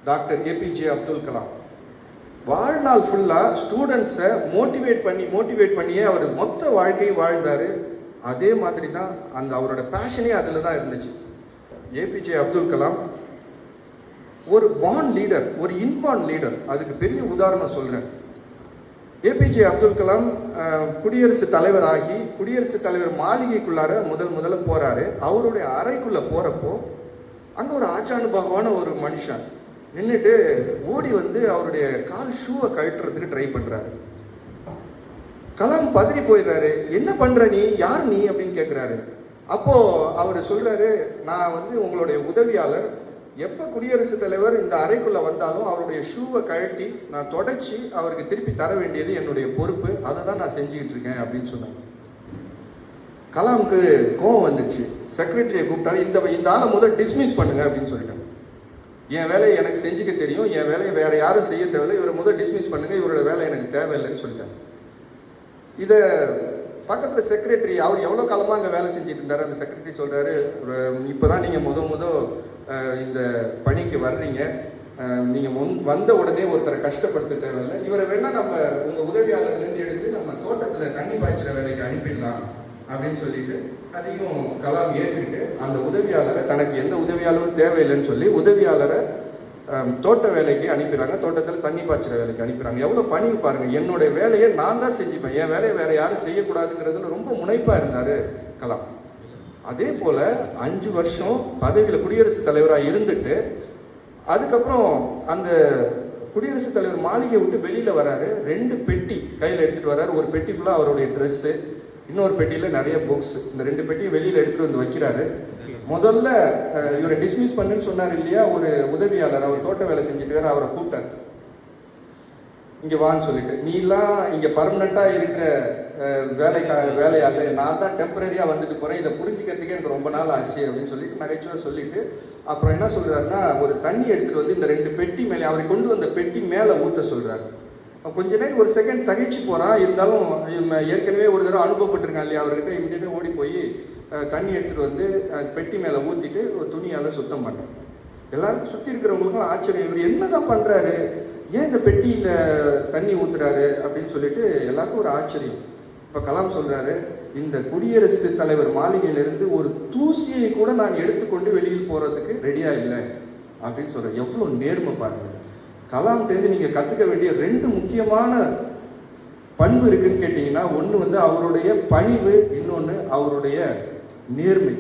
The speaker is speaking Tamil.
Doctor APJ Abdul Kalam. வாழ்நாள் ஃபுல்லாக ஸ்டூடெண்ட்ஸை மோட்டிவேட் பண்ணியே அவர் மொத்த வாழ்க்கையை வாழ்ந்தார். அதே மாதிரி தான் அவரோட பேஷனே அதில் தான் இருந்துச்சு. ஏபிஜே அப்துல் கலாம் ஒரு பார்ன் லீடர், ஒரு இன்பார்ன் லீடர். அதுக்கு பெரிய உதாரணம் சொல்கிறேன். ஏபிஜே அப்துல் கலாம் குடியரசுத் தலைவர் ஆகி குடியரசுத் தலைவர் மாளிகைக்குள்ளார முதல்ல போகிறாரு. அவருடைய அறைக்குள்ளே போகிறப்போ அங்கே ஒரு ஆச்சானுபாகவான ஒரு மனுஷன் நின்றுட்டு ஓடி வந்து அவருடைய கால் ஷூவை கழட்டுறதுக்கு ட்ரை பண்ணுறாரு. கலாம் பதறி போயிடுறாரு. என்ன பண்ணுற நீ, யார் நீ அப்படின்னு கேட்குறாரு. அப்போது அவர் சொல்கிறாரு, நான் வந்து உங்களுடைய உதவியாளர். எப்போ குடியரசுத் தலைவர் இந்த அறைக்குள்ளே வந்தாலும் அவருடைய ஷூவை கழட்டி நான் தொடச்சி அவருக்கு திருப்பி தர வேண்டியது என்னுடைய பொறுப்பு. அதை தான் நான் செஞ்சுக்கிட்டு இருக்கேன் அப்படின்னு சொன்னாங்க. கலாமுக்கு கோவம் வந்துச்சு. செக்ரட்டரியை கூப்பிட்டாரு. இந்த ஆளை டிஸ்மிஸ் பண்ணுங்க அப்படின்னு சொல்லிட்டாங்க. என் வேலையை எனக்கு செஞ்சுக்க தெரியும், என் வேலையை வேற யாரும் செய்ய தேவையில்லை, இவரை டிஸ்மிஸ் பண்ணுங்க, இவரோட வேலை எனக்கு தேவையில்லைன்னு சொல்லிட்டாங்க. இதை பக்கத்தில் செக்ரட்டரி, அவர் எவ்வளோ காலமாக அங்கே வேலை செஞ்சுட்டு இருந்தார். அந்த செக்ரட்டரி சொல்கிறாரு, இப்போ தான் நீங்கள் இந்த பணிக்கு வர்றீங்க, நீங்கள் வந்த உடனே ஒருத்தரை கஷ்டப்படுத்த தேவையில்லை, இவரை வேணால் நம்ம உங்கள் உதவியாளர்லேருந்து எடுத்து நம்ம தோட்டத்தில் தண்ணி பாய்ச்சிற வேலைக்கு அனுப்பிடலாம் அப்படின்னு சொல்லிட்டு அதையும் கலாம் ஏற்றுக்கிட்டு அந்த உதவியாளரை, தனக்கு எந்த உதவியாளரும் தேவையில்லைன்னு சொல்லி உதவியாளரை தோட்ட வேலைக்கு அனுப்பிடுறாங்க. தோட்டத்தில் தண்ணி பாய்ச்சிற வேலைக்கு அனுப்பிடுறாங்க. எவ்வளோ பணிவு பாருங்கள். என்னுடைய வேலையை நான் தான் செஞ்சுப்பேன், என் வேலையை வேற யாரும் செய்யக்கூடாதுங்கிறதுல ரொம்ப முனைப்பாக இருந்தார் கலாம். அதே போல் 5 வருஷம் பதவியில் குடியரசுத் தலைவராக இருந்துட்டு அதுக்கப்புறம் அந்த குடியரசுத் தலைவர் மாளிகையை விட்டு வெளியில் வராரு. 2 பெட்டி கையில் எடுத்துகிட்டு வர்றாரு. ஒரு பெட்டி ஃபுல்லாக அவருடைய ட்ரெஸ்ஸு, இன்னொரு பெட்டியில் நிறைய புக்ஸ். இந்த 2 பெட்டியும் வெளியில் எடுத்துகிட்டு வந்து வைக்கிறாரு. முதல்ல இவரை டிஸ்மிஸ் பண்ணுன்னு சொன்னார் இல்லையா ஒரு உதவியாளர், அவர் தோட்ட வேலை செஞ்சுட்டு அவரை கூப்பிட்டார். இங்கே வான்னு சொல்லிட்டு, நீலாம் இங்கே பர்மனெண்ட்டாக இருக்கிற வேலையாளர், நான் தான் டெம்பரரியாக வந்துட்டு போகிறேன், இதை புரிஞ்சுக்கிறதுக்கே எனக்கு ரொம்ப நாள் ஆச்சு அப்படின்னு சொல்லிட்டு நகைச்சுவை சொல்லிட்டு அப்புறம் என்ன சொல்கிறாருன்னா, ஒரு தண்ணி எடுத்துகிட்டு வந்து இந்த 2 பெட்டி மேலே, அவரை கொண்டு வந்த பெட்டி மேலே ஊற்ற சொல்கிறாரு. கொஞ்ச நேரம் ஒரு செகண்ட் தகைச்சு போகிறான். இருந்தாலும் ஏற்கனவே ஒரு தடவை அனுபவப்பட்டிருக்கான் இல்லையா, அவர்கிட்ட இமீடியட்டாக ஓடி போய் தண்ணி எடுத்துகிட்டு வந்து பெட்டி மேலே ஊற்றிட்டு ஒரு துணியால் சுத்தம் பண்ணுறேன். எல்லாருக்கும் சுற்றி இருக்கிறவங்களுக்கும் ஆச்சரியம், இவர் என்ன தான் பண்ணுறாரு, ஏன் இந்த பெட்டியில் தண்ணி ஊற்றுறாரு அப்படின்னு சொல்லிட்டு எல்லாருக்கும் ஒரு ஆச்சரியம். இப்போ கலாம் சொல்கிறாரு, இந்த குடியரசுத் தலைவர் மாளிகையிலிருந்து ஒரு தூசியை கூட நான் எடுத்துக்கொண்டு வெளியில் போகிறதுக்கு ரெடியாக இல்லை அப்படின்னு சொல்கிறேன். எவ்வளோ நேர்மை பாருங்கள். கலாம்கிட்டேருந்து நீங்கள் கற்றுக்க வேண்டிய 2 முக்கியமான பண்பு இருக்குன்னு கேட்டிங்கன்னா, ஒன்று வந்து அவருடைய பணிவு, இன்னொன்று அவருடைய நேர்மை.